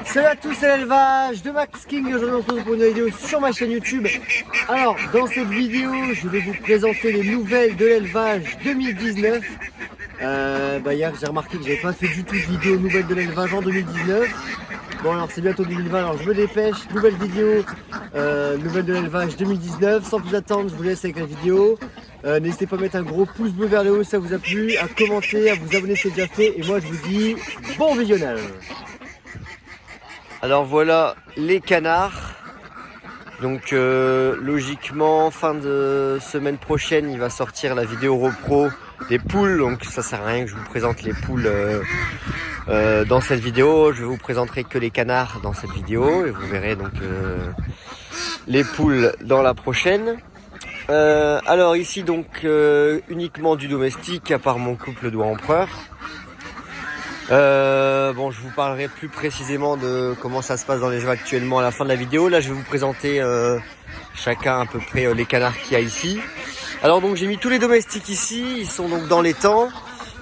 Salut à tous, c'est l'élevage de Max King. Aujourd'hui, on se retrouve pour une vidéo sur ma chaîne YouTube. Alors, dans cette vidéo, je vais vous présenter les nouvelles de l'élevage 2019. Hier, j'ai remarqué que j'avais pas fait du tout de vidéo nouvelles de l'élevage en 2019. Bon, alors c'est bientôt 2020, alors je me dépêche. Nouvelle vidéo, nouvelles de l'élevage 2019. Sans plus attendre, je vous laisse avec la vidéo. N'hésitez pas à mettre un gros pouce bleu vers le haut si ça vous a plu, à commenter, à vous abonner si c'est déjà fait. Et moi, je vous dis bon visionnage. Alors voilà les canards. Donc logiquement fin de semaine prochaine il va sortir la vidéo repro des poules. Donc ça sert à rien que je vous présente les poules dans cette vidéo. Je vous présenterai que les canards dans cette vidéo et vous verrez donc les poules dans la prochaine. Alors ici donc uniquement du domestique à part mon couple d'oies empereur. Bon, je vous parlerai plus précisément de comment ça se passe dans les jeux actuellement à la fin de la vidéo. Là, je vais vous présenter chacun à peu près les canards qu'il y a ici. Alors donc, j'ai mis tous les domestiques ici. Ils sont donc dans les temps.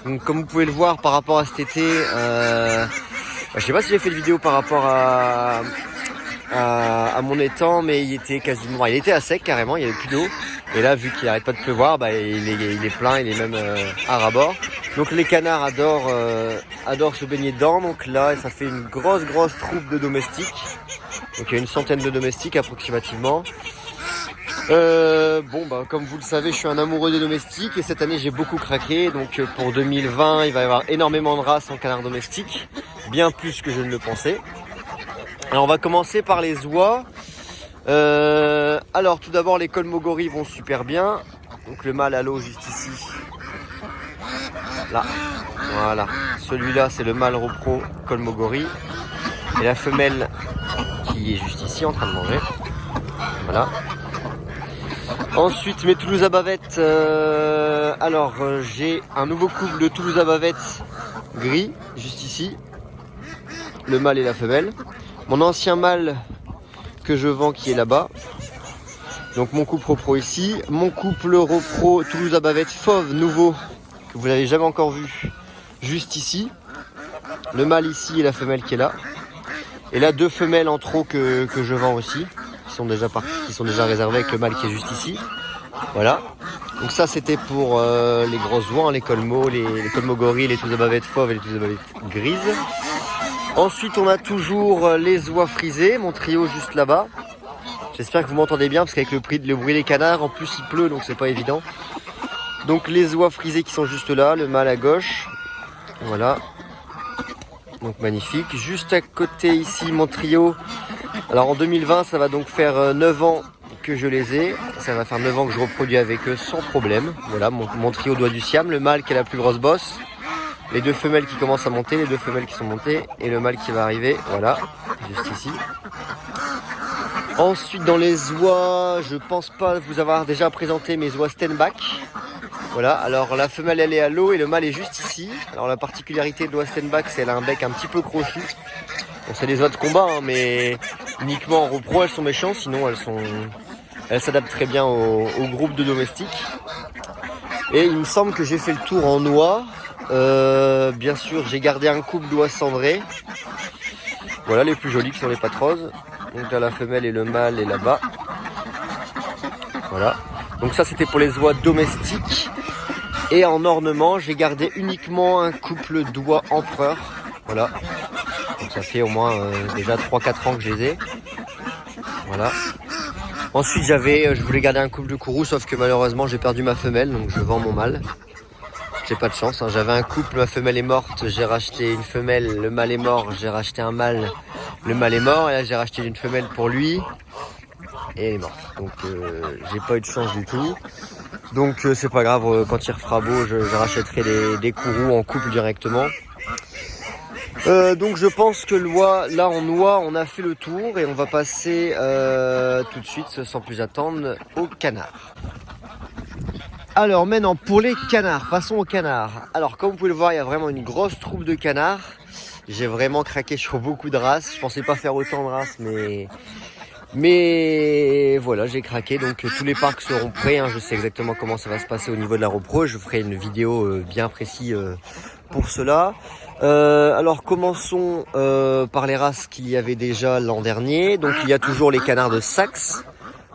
Donc, comme vous pouvez le voir par rapport à cet été, je sais pas si j'ai fait de vidéo par rapport à mon étang, mais il était quasiment, il était à sec carrément. Il y avait plus d'eau. Et là, vu qu'il arrête pas de pleuvoir, il est plein. Il est même à ras-bord. Donc les canards adorent se baigner dedans. Donc là, ça fait une grosse troupe de domestiques. Donc il y a une centaine de domestiques approximativement. Comme vous le savez, je suis un amoureux des domestiques et cette année j'ai beaucoup craqué. Donc pour 2020, il va y avoir énormément de races en canards domestiques, bien plus que je ne le pensais. Alors on va commencer par les oies. Alors tout d'abord, les colmogoris vont super bien. Donc le mâle à l'eau juste ici. Là, voilà, celui-là c'est le mâle repro colmogori et la femelle qui est juste ici en train de manger. Voilà. Ensuite mes Toulouse à bavette. J'ai un nouveau couple de Toulouse à bavette gris juste ici, le mâle et la femelle. Mon ancien mâle que je vends qui est là-bas. Donc mon couple repro ici, mon couple repro Toulouse à bavette fauve nouveau que vous n'avez jamais encore vu, juste ici. Le mâle ici et la femelle qui est là. Et là, deux femelles en trop que je vends aussi, qui sont déjà réservées avec le mâle qui est juste ici. Voilà. Donc ça, c'était pour les grosses oies, les colmos, les colmogoris, les Toulouse à bavette fauves et les Toulouse à bavette grises. Ensuite, on a toujours les oies frisées, mon trio juste là-bas. J'espère que vous m'entendez bien, parce qu'avec le bruit des canards, en plus il pleut, donc c'est pas évident. Donc les oies frisées qui sont juste là, le mâle à gauche, voilà, donc magnifique. Juste à côté ici mon trio, alors en 2020 ça va donc faire 9 ans que je les ai, ça va faire 9 ans que je reproduis avec eux sans problème. Voilà mon trio doigt du Siam, le mâle qui est la plus grosse bosse, les deux femelles qui commencent à monter, les deux femelles qui sont montées et le mâle qui va arriver, voilà, juste ici. Ensuite dans les oies, je pense pas vous avoir déjà présenté mes oies Stenbach. Voilà, alors la femelle elle est à l'eau et le mâle est juste ici. Alors la particularité de l'oie Stenbach, c'est qu'elle a un bec un petit peu crochu. Bon, c'est des oies de combat, hein, mais uniquement en repro elles sont méchantes, sinon elles s'adaptent très bien au groupe de domestiques. Et il me semble que j'ai fait le tour en oie. Bien sûr, j'ai gardé un couple d'oies cendrées. Voilà, les plus jolies qui sont les pattes roses. Donc là la femelle et le mâle est là-bas. Voilà. Donc ça c'était pour les oies domestiques. Et en ornement, j'ai gardé uniquement un couple d'oies empereur. Voilà. Donc ça fait au moins déjà 3-4 ans que je les ai. Voilà. Ensuite je voulais garder un couple de kourous, sauf que malheureusement j'ai perdu ma femelle, donc je vends mon mâle. J'ai pas de chance, hein. J'avais un couple, ma femelle est morte, j'ai racheté une femelle, le mâle est mort, j'ai racheté un mâle, le mâle est mort, et là j'ai racheté une femelle pour lui. Et elle est morte, donc j'ai pas eu de chance du tout. Donc c'est pas grave, quand il refera beau, je rachèterai des kourous en couple directement. Donc je pense que là en oie, on a fait le tour et on va passer tout de suite, sans plus attendre, au canard. Alors maintenant pour les canards, passons aux canards. Alors comme vous pouvez le voir, il y a vraiment une grosse troupe de canards. J'ai vraiment craqué sur beaucoup de races. Je pensais pas faire autant de races, mais voilà, j'ai craqué. Donc tous les parcs seront prêts, hein. Je sais exactement comment ça va se passer au niveau de la repro. Je ferai une vidéo bien précise pour cela. Alors commençons par les races qu'il y avait déjà l'an dernier. Donc il y a toujours les canards de Saxe.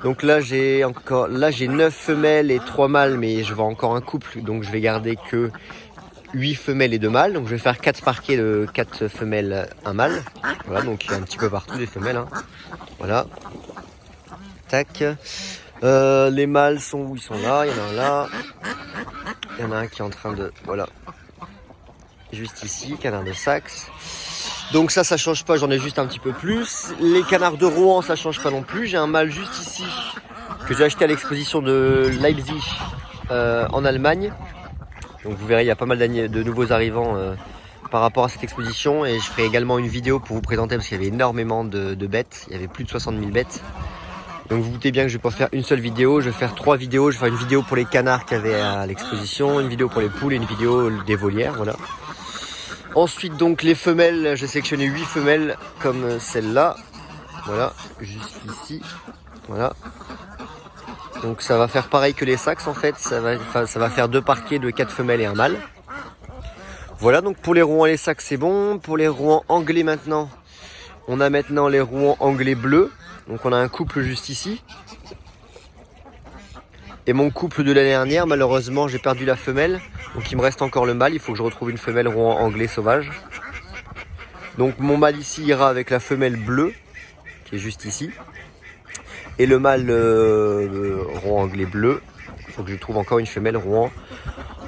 Donc là j'ai 9 femelles et 3 mâles, mais je vends encore un couple, donc je vais garder que 8 femelles et 2 mâles. Donc je vais faire 4 parquets de 4 femelles, 1 mâle. Voilà, donc il y a un petit peu partout des femelles. Hein. Voilà. Tac. Les mâles sont où? Ils sont là, il y en a un là. Il y en a un qui est en train de... Voilà. Juste ici, canard de Saxe. Donc ça change pas, j'en ai juste un petit peu plus. Les canards de Rouen, ça change pas non plus. J'ai un mâle juste ici, que j'ai acheté à l'exposition de Leipzig en Allemagne. Donc vous verrez, il y a pas mal de nouveaux arrivants par rapport à cette exposition. Et je ferai également une vidéo pour vous présenter, parce qu'il y avait énormément de bêtes. Il y avait plus de 60 000 bêtes. Donc vous vous doutez bien que je vais pas faire une seule vidéo, je vais faire 3 vidéos. Je vais faire une vidéo pour les canards qu'il y avait à l'exposition, une vidéo pour les poules et une vidéo des volières, voilà. Ensuite donc les femelles, j'ai sélectionné 8 femelles comme celle-là. Voilà, juste ici. Voilà. Donc ça va faire pareil que les Saxes en fait, ça va faire 2 parquets de 4 femelles et un mâle. Voilà, donc pour les Rouen et les Saxes c'est bon. Pour les Rouen anglais maintenant, on a maintenant les Rouen anglais bleus. Donc on a un couple juste ici. Et mon couple de l'année dernière, malheureusement j'ai perdu la femelle. Donc il me reste encore le mâle, il faut que je retrouve une femelle Rouen anglais sauvage. Donc mon mâle ici ira avec la femelle bleue, qui est juste ici. Et le mâle Rouen anglais bleu, il faut que je trouve encore une femelle Rouen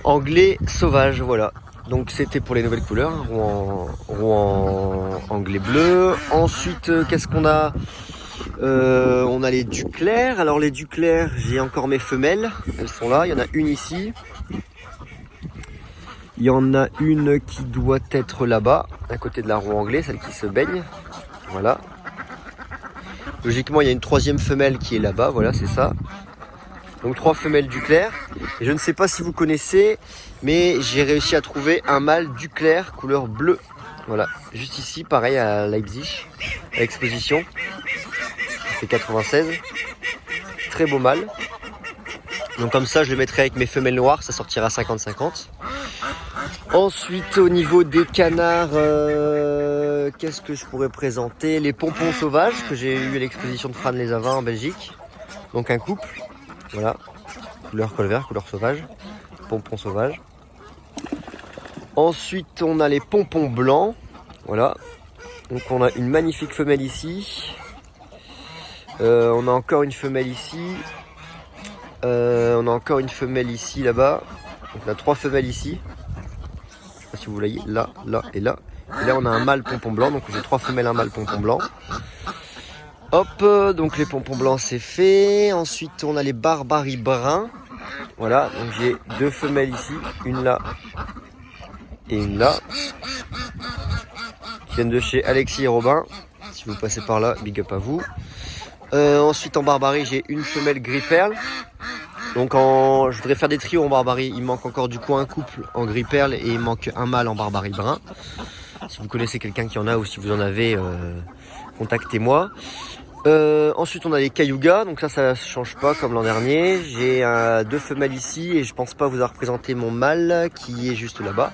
anglais sauvage, voilà. Donc c'était pour les nouvelles couleurs, Rouen anglais bleu. Ensuite, qu'est-ce qu'on a? On a les Duclair. Alors les Duclair, j'ai encore mes femelles, elles sont là, il y en a une ici. Il y en a une qui doit être là-bas, à côté de la roue anglais, celle qui se baigne. Voilà. Logiquement, il y a une 3e femelle qui est là-bas, voilà, c'est ça. Donc 3 femelles Duclair. Et je ne sais pas si vous connaissez, mais j'ai réussi à trouver un mâle Duclair couleur bleue. Voilà, juste ici, pareil à Leipzig, à l'exposition. C'est 96. Très beau mâle. Donc comme ça, je le mettrai avec mes femelles noires, ça sortira 50-50. Ensuite, au niveau des canards, qu'est-ce que je pourrais présenter? Les pompons sauvages que j'ai eu à l'exposition de Fran-les-Avants en Belgique. Donc un couple, voilà, couleur col vert, couleur sauvage, pompons sauvages. Ensuite, on a les pompons blancs, voilà. Donc on a une magnifique femelle ici. On a encore une femelle ici. On a encore une femelle ici, là-bas. Donc on a 3 femelles ici. Si vous voyez, là, là et là. Et là on a un mâle pompon blanc, donc j'ai 3 femelles, un mâle pompon blanc. Hop, donc les pompons blancs c'est fait. Ensuite on a les barbaries bruns. Voilà, donc j'ai 2 femelles ici, une là et une là. Qui viennent de chez Alexis et Robin. Si vous passez par là, big up à vous. Ensuite en barbarie j'ai une femelle gris perle. Donc je voudrais faire des trios en barbarie. Il manque encore du coup un couple en gris perle et il manque un mâle en barbarie brun. Si vous connaissez quelqu'un qui en a ou si vous en avez, contactez-moi. Ensuite on a les Cayuga, donc ça change pas comme l'an dernier. J'ai 2 femelles ici et je pense pas vous avoir présenté mon mâle qui est juste là-bas.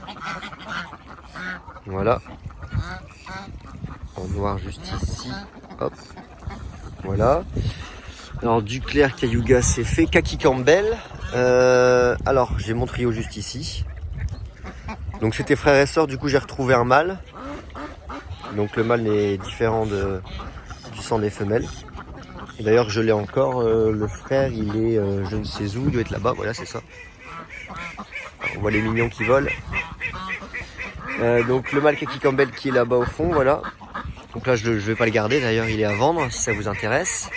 Voilà. En noir juste ici. Hop. Voilà. Alors Duclair, Cayuga c'est fait. Kaki Campbell. Alors j'ai mon trio juste ici. Donc c'était frère et sœur, du coup j'ai retrouvé un mâle. Donc le mâle est différent du sang des femelles. Et d'ailleurs je l'ai encore, le frère il est je ne sais où, il doit être là-bas, voilà c'est ça. Alors, on voit les mignons qui volent. Donc le mâle Kaki Campbell qui est là-bas au fond, voilà. Donc là je vais pas le garder, d'ailleurs il est à vendre si ça vous intéresse.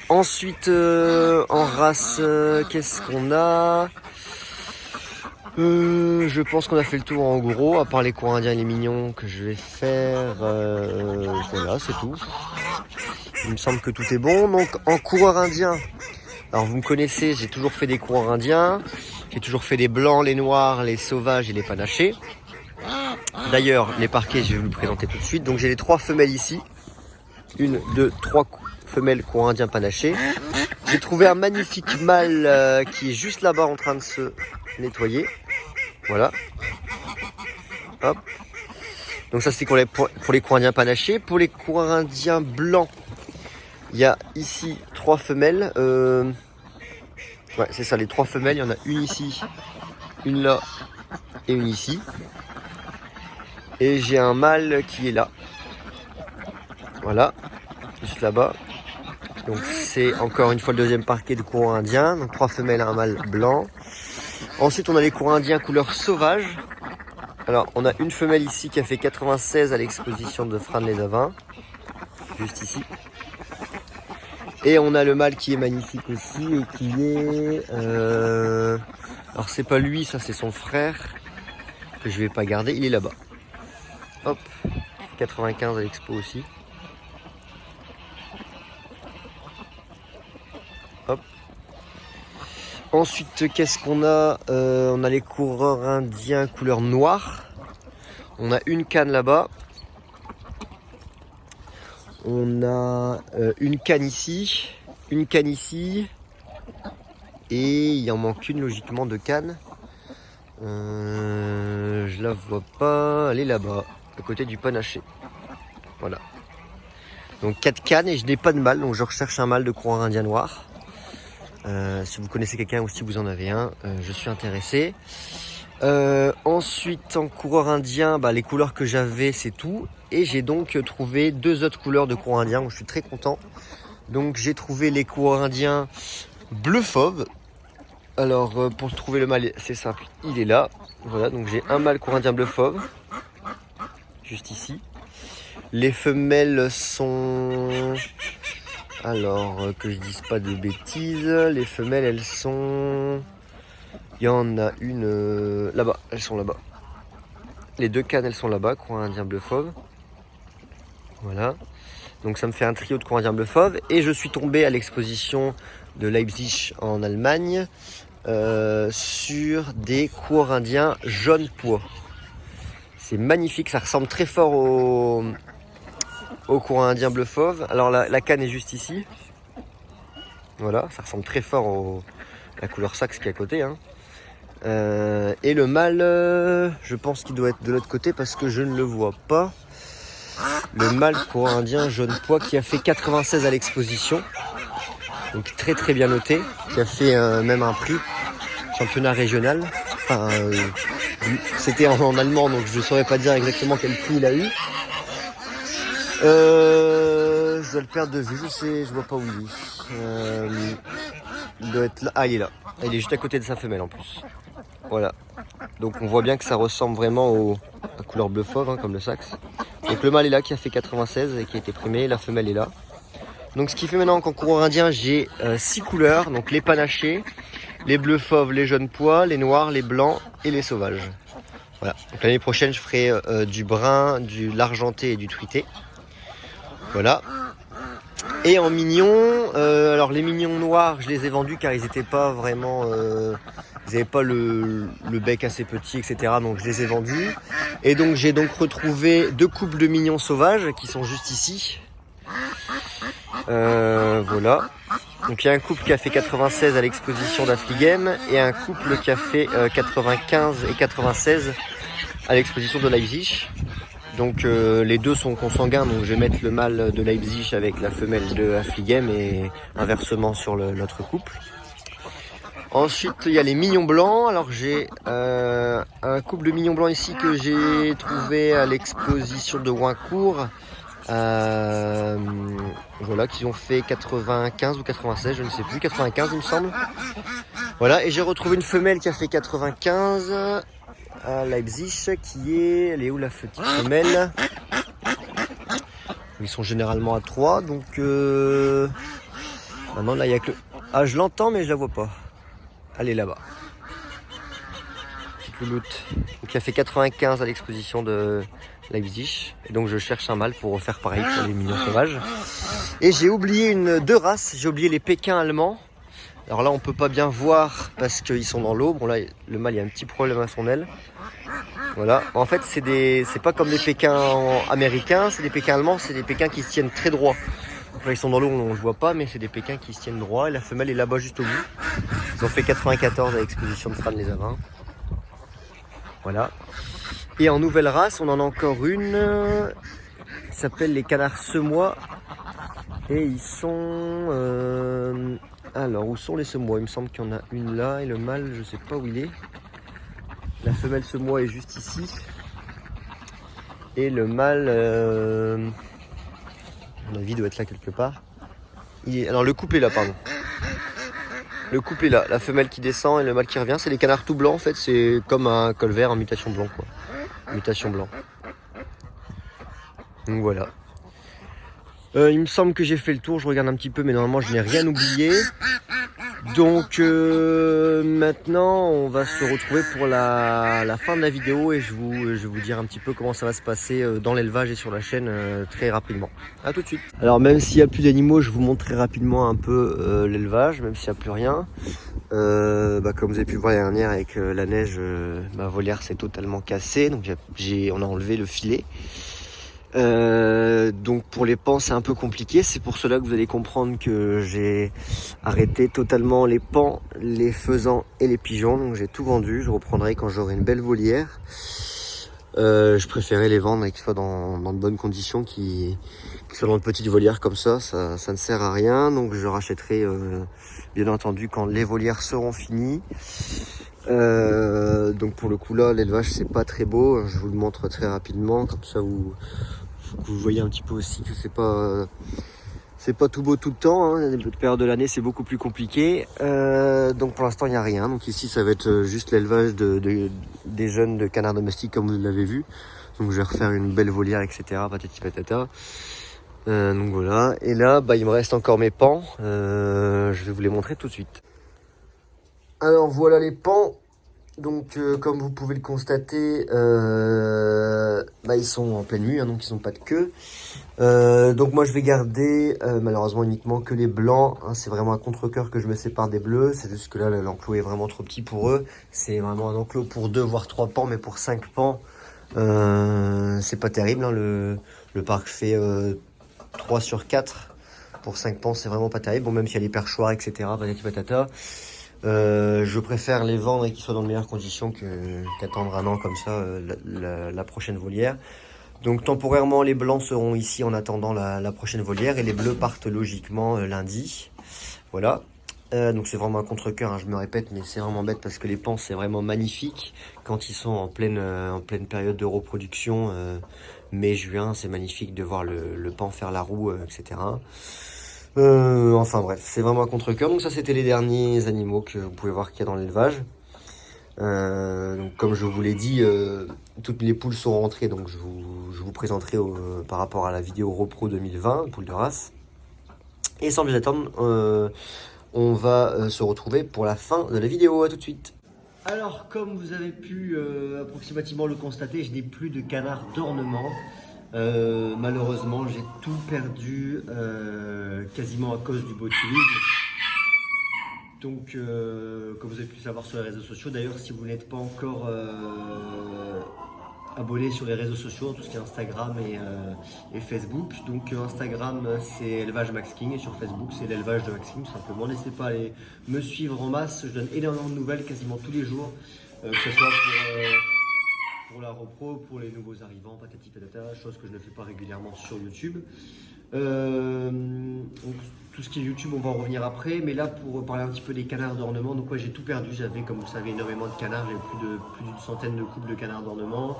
Ensuite en race, qu'est-ce qu'on a? Je pense qu'on a fait le tour en gros, à part les cours indiens et les mignons que je vais faire. Voilà, c'est tout. Il me semble que tout est bon. Donc en coureur indien, alors vous me connaissez, j'ai toujours fait des coureurs indiens. J'ai toujours fait les blancs, les noirs, les sauvages et les panachés. D'ailleurs, les parquets, je vais vous le présenter tout de suite. Donc j'ai les 3 femelles ici. 1, 2, 3 femelles coureurs indiens panachés. J'ai trouvé un magnifique mâle qui est juste là-bas en train de se nettoyer. Voilà. Hop. Donc ça c'est pour les courants indiens panachés. Pour les courants indiens blancs, il y a ici 3 femelles. Ouais, c'est ça, les 3 femelles. Il y en a une ici, une là et une ici. Et j'ai un mâle qui est là. Voilà, juste là-bas. Donc c'est encore une fois le deuxième parquet de courant indien. Donc 3 femelles et un mâle blanc. Ensuite on a les courants indiens couleur sauvage. Alors on a une femelle ici qui a fait 96 à l'exposition de Frane-les-Avins. Juste ici. Et on a le mâle qui est magnifique aussi et qui est... Alors c'est pas lui, ça c'est son frère. Que je vais pas garder, il est là-bas. Hop, 95 à l'expo aussi. Hop. Ensuite, qu'est-ce qu'on a? On a les coureurs indiens couleur noire. On a une canne là-bas. On a une canne ici, une canne ici. Et il en manque une logiquement de canne. Je la vois pas. Elle est là-bas, à côté du panaché. Voilà. Donc 4 cannes et je n'ai pas de mâle, donc je recherche un mâle de coureur indien noir. Si vous connaissez quelqu'un ou si vous en avez un, je suis intéressé. Ensuite en coureur indien, les couleurs que j'avais c'est tout. Et j'ai donc trouvé 2 autres couleurs de coureur indien, donc je suis très content. Donc j'ai trouvé les coureurs indiens bleu fauve. Alors pour trouver le mâle c'est simple, il est là. Voilà, donc j'ai un mâle coureur indien bleu fauve. Juste ici. Les femelles sont... Alors, que je dise pas de bêtises, les femelles, elles sont... Il y en a une là-bas, elles sont là-bas. Les 2 cannes, elles sont là-bas, courant indien bleu fauve. Voilà. Donc ça me fait un trio de courant indien bleu fauve. Et je suis tombé à l'exposition de Leipzig en Allemagne sur des coureurs indiens jaune pois. C'est magnifique, ça ressemble très fort au courant indien bleu fauve. Alors la canne est juste ici. Voilà, ça ressemble très fort à la couleur saxe qui est à côté. Hein. Et le mâle, je pense qu'il doit être de l'autre côté parce que je ne le vois pas. Le mâle courant indien jaune pois qui a fait 96 à l'exposition. Donc très très bien noté. Qui a fait même un prix, championnat régional. Enfin, c'était en allemand donc je ne saurais pas dire exactement quel prix il a eu. Je dois le perdre de vue, je vois pas où il est. Il doit être là. Ah, il est là. Il est juste à côté de sa femelle en plus. Voilà. Donc on voit bien que ça ressemble vraiment à couleur bleu fauve, hein, comme le saxe. Donc le mâle est là qui a fait 96 et qui a été primé. La femelle est là. Donc ce qui fait maintenant qu'en coureur indien, j'ai 6 couleurs. Donc les panachés, les bleus fauves, les jaunes pois, les noirs, les blancs et les sauvages. Voilà. Donc l'année prochaine, je ferai du brun, de l'argenté et du truité. Voilà. Et en mignon, alors les mignons noirs, je les ai vendus car ils n'étaient pas vraiment... ils n'avaient pas le bec assez petit, etc. Donc je les ai vendus. Et donc j'ai donc retrouvé 2 couples de mignons sauvages qui sont juste ici. Voilà. Donc il y a un couple qui a fait 96 à l'exposition d'Affligem et un couple qui a fait 95 et 96 à l'exposition de Leipzig. Donc les deux sont consanguins, donc je vais mettre le mâle de Leipzig avec la femelle de Affligem et inversement sur l'autre couple. Ensuite il y a les mignons blancs. Alors j'ai un couple de mignons blancs ici que j'ai trouvé à l'exposition de Wincourt. Voilà, qui ont fait 95 ou 96, je ne sais plus, 95 il me semble. Voilà, et j'ai retrouvé une femelle qui a fait 95 à Leipzig, qui est... Elle est où la petite femelle? Ils sont généralement à 3, donc... Maintenant là il y a que... Ah, je l'entends mais je la vois pas. Elle est là-bas. Petite louloute. Donc qui a fait 95 à l'exposition de Leipzig. Et donc je cherche un mâle pour refaire pareil pour les mignons sauvages. Et j'ai oublié 2 races. J'ai oublié les Pékins allemands. Alors là on peut pas bien voir parce qu'ils sont dans l'eau. Bon là le mâle il y a un petit problème à son aile. Voilà. En fait c'est pas comme les Pékins américains, c'est des Pékins allemands, c'est des Pékins qui se tiennent très droit. Donc là ils sont dans l'eau, on ne voit pas, mais c'est des Pékins qui se tiennent droit. Et la femelle est là-bas juste au bout. Ils ont fait 94 à l'exposition de Frane-les-Avins. Voilà. Et en nouvelle race, on en a encore une qui s'appelle les canards semois. Et ils sont... alors, où sont les semois? Il me semble qu'il y en a une là et le mâle, je sais pas où il est. La femelle semois est juste ici. Et le mâle, à mon avis, doit être là quelque part. Alors, le couple est là, pardon. Le couple est là, la femelle qui descend et le mâle qui revient. C'est les canards tout blancs en fait, c'est comme un colvert en mutation blanc quoi. Mutation blanc. Donc voilà. Il me semble que j'ai fait le tour, je regarde un petit peu mais normalement je n'ai rien oublié. Donc maintenant on va se retrouver pour la fin de la vidéo et je vais vous dire un petit peu comment ça va se passer dans l'élevage et sur la chaîne très rapidement. A tout de suite. Alors même s'il n'y a plus d'animaux, je vous montre très rapidement un peu l'élevage, même s'il n'y a plus rien. Comme vous avez pu voir l'année dernière avec la neige, ma volière s'est totalement cassée, donc on a enlevé le filet. Donc pour les pans c'est un peu compliqué, c'est pour cela que vous allez comprendre que j'ai arrêté totalement les pans, les faisans et les pigeons, donc j'ai tout vendu, je reprendrai quand j'aurai une belle volière. Je préférais les vendre et qu'ils soient dans de bonnes conditions, qu'ils soient dans de petites volières comme ça ne sert à rien, donc je rachèterai bien entendu quand les volières seront finies. Donc pour le coup là l'élevage c'est pas très beau, je vous le montre très rapidement comme ça vous voyez un petit peu aussi que c'est pas tout beau tout le temps, hein. Les périodes de l'année c'est beaucoup plus compliqué, donc pour l'instant il n'y a rien, donc ici ça va être juste l'élevage des jeunes de canards domestiques comme vous l'avez vu, donc je vais refaire une belle volière etc, patati patata. Donc voilà, et là il me reste encore mes pans, je vais vous les montrer tout de suite. Alors voilà les pans. Donc comme vous pouvez le constater, ils sont en pleine nuit, hein, donc ils n'ont pas de queue. Donc moi je vais garder malheureusement uniquement que les blancs, hein, c'est vraiment un contre-cœur que je me sépare des bleus, c'est juste que là l'enclos est vraiment trop petit pour eux. C'est vraiment un enclos pour 2 voire 3 pans, mais pour 5 pans c'est pas terrible, hein, le parc fait 3 sur 4, pour 5 pans c'est vraiment pas terrible, bon même s'il y a les perchoirs etc, patati patata. Je préfère les vendre et qu'ils soient dans de meilleures conditions qu'attendre un an comme ça la prochaine volière. Donc temporairement les blancs seront ici en attendant la prochaine volière et les bleus partent logiquement lundi. Voilà. Donc c'est vraiment un contre-cœur, hein, je me répète, mais c'est vraiment bête parce que les pans c'est vraiment magnifique quand ils sont en pleine période de reproduction, mai-juin, c'est magnifique de voir le pan faire la roue, etc. Enfin bref, c'est vraiment un contre-cœur. Donc ça c'était les derniers animaux que vous pouvez voir qu'il y a dans l'élevage. Donc comme je vous l'ai dit, toutes les poules sont rentrées, donc je vous présenterai par rapport à la vidéo Repro 2020, poules de race. Et sans plus attendre, on va se retrouver pour la fin de la vidéo. À tout de suite. Alors comme vous avez pu approximativement le constater, je n'ai plus de canards d'ornement. Malheureusement j'ai tout perdu quasiment à cause du botulisme. Donc comme vous avez pu savoir sur les réseaux sociaux, d'ailleurs si vous n'êtes pas encore abonné sur les réseaux sociaux, tout ce qui est Instagram et Facebook. Donc Instagram c'est élevage Max King et sur Facebook c'est l'élevage de Max King tout simplement. N'hésitez pas à aller me suivre en masse, je donne énormément de nouvelles quasiment tous les jours, que ce soit pour la repro, pour les nouveaux arrivants, patati patata, chose que je ne fais pas régulièrement sur YouTube. Donc, tout ce qui est YouTube, on va en revenir après, mais là pour parler un petit peu des canards d'ornement, donc j'ai tout perdu, j'avais comme vous savez énormément de canards, j'avais plus d'une centaine de couples de canards d'ornement,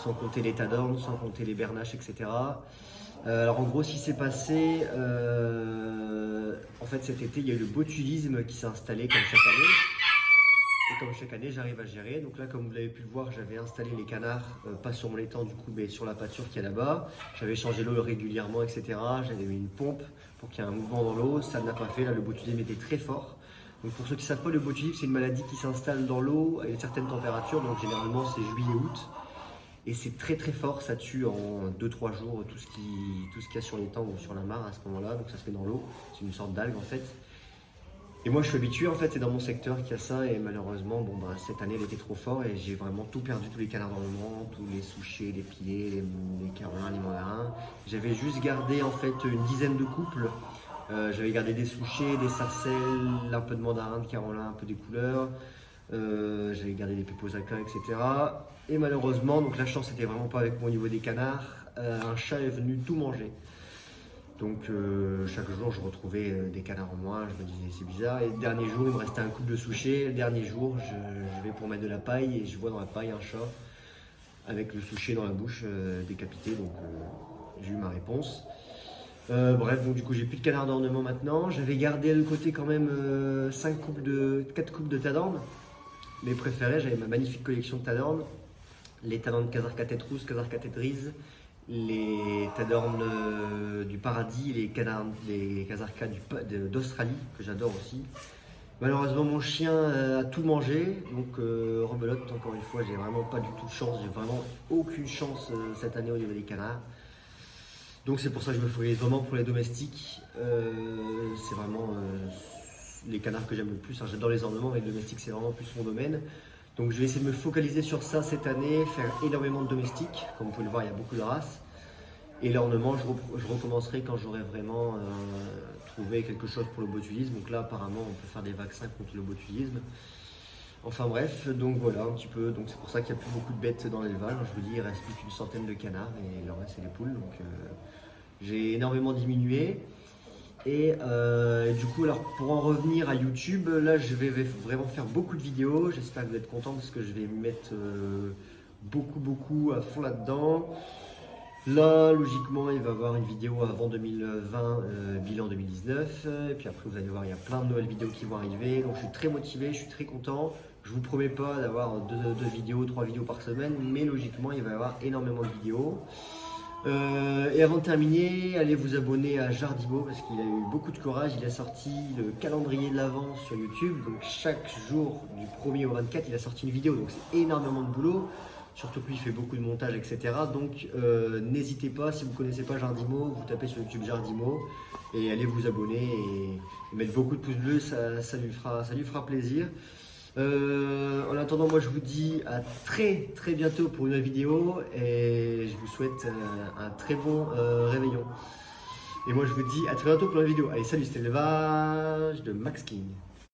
sans compter les tadornes, sans compter les bernaches, etc. Alors en gros ce qui s'est passé, en fait cet été il y a eu le botulisme qui s'est installé comme chaque année. Et comme chaque année, j'arrive à gérer. Donc là, comme vous l'avez pu le voir, j'avais installé les canards, pas sur mon étang du coup, mais sur la pâture qu'il y a là-bas. J'avais changé l'eau régulièrement, etc. J'avais mis une pompe pour qu'il y ait un mouvement dans l'eau. Ça ne l'a pas fait. Là, le botulisme était très fort. Donc pour ceux qui ne savent pas, le botulisme, c'est une maladie qui s'installe dans l'eau à une certaine température. Donc généralement, c'est juillet-août. Et c'est très très fort. Ça tue en 2-3 jours tout ce qu'il y a sur l'étang ou sur la mare à ce moment-là. Donc ça se fait dans l'eau. C'est une sorte d'algue en fait. Et moi je suis habitué en fait, c'est dans mon secteur qu'il y a ça et malheureusement cette année elle était trop fort et j'ai vraiment tout perdu, tous les canards d'ornement, tous les souchets, les pilets, les carolins, les mandarins. J'avais juste gardé en fait une dizaine de couples, j'avais gardé des souchets, des sarcelles, un peu de mandarins, de carolins, un peu des couleurs, j'avais gardé des péposacas, etc. Et malheureusement, donc la chance n'était vraiment pas avec moi au niveau des canards, un chat est venu tout manger. Donc chaque jour je retrouvais des canards en moins, je me disais c'est bizarre. Et le dernier jour il me restait un couple de souchets, le dernier jour je vais pour mettre de la paille et je vois dans la paille un chat avec le souchet dans la bouche décapité, donc j'ai eu ma réponse. Bref, donc du coup j'ai plus de canards d'ornement maintenant. J'avais gardé de côté quand même 4 couples de tadornes. Mes préférés, j'avais ma magnifique collection de tadornes. Les tadornes Kazarka tête rousse, Kazarka tête grise, les tadornes du paradis, les Kazarka d'Australie, que j'adore aussi. Malheureusement, mon chien a tout mangé, donc rebelote, encore une fois, j'ai vraiment pas du tout de chance, j'ai vraiment aucune chance cette année au niveau des canards. Donc c'est pour ça que je me focalise vraiment pour les domestiques. C'est vraiment les canards que j'aime le plus. Hein. J'adore les ornements, mais les domestiques c'est vraiment plus mon domaine. Donc je vais essayer de me focaliser sur ça cette année, faire énormément de domestiques. Comme vous pouvez le voir, il y a beaucoup de races. Et l'ornement, je recommencerai quand j'aurai vraiment trouvé quelque chose pour le botulisme. Donc là, apparemment, on peut faire des vaccins contre le botulisme. Enfin bref, donc voilà un petit peu. Donc c'est pour ça qu'il n'y a plus beaucoup de bêtes dans l'élevage. Je vous dis, il reste plus qu'une centaine de canards et le reste c'est les poules. Donc j'ai énormément diminué. Et du coup, alors pour en revenir à YouTube, là je vais vraiment faire beaucoup de vidéos. J'espère que vous êtes contents parce que je vais me mettre beaucoup à fond là-dedans. Là, logiquement, il va y avoir une vidéo avant 2020, bilan 2019. Et puis après, vous allez voir, il y a plein de nouvelles vidéos qui vont arriver. Donc je suis très motivé, je suis très content. Je vous promets pas d'avoir deux vidéos, 3 vidéos par semaine, mais logiquement, il va y avoir énormément de vidéos. Et avant de terminer, allez vous abonner à Jardibo parce qu'il a eu beaucoup de courage. Il a sorti le calendrier de l'Avent sur YouTube. Donc chaque jour du 1er au 24, il a sorti une vidéo. Donc c'est énormément de boulot. Surtout que lui, il fait beaucoup de montage, etc. Donc n'hésitez pas, si vous ne connaissez pas Jardimo, vous tapez sur YouTube Jardimo et allez vous abonner et mettre beaucoup de pouces bleus, ça lui fera plaisir. En attendant, moi je vous dis à très bientôt pour une nouvelle vidéo et je vous souhaite un très bon réveillon. Et moi je vous dis à très bientôt pour une nouvelle vidéo. Allez, salut, c'était l'élevage de Max King.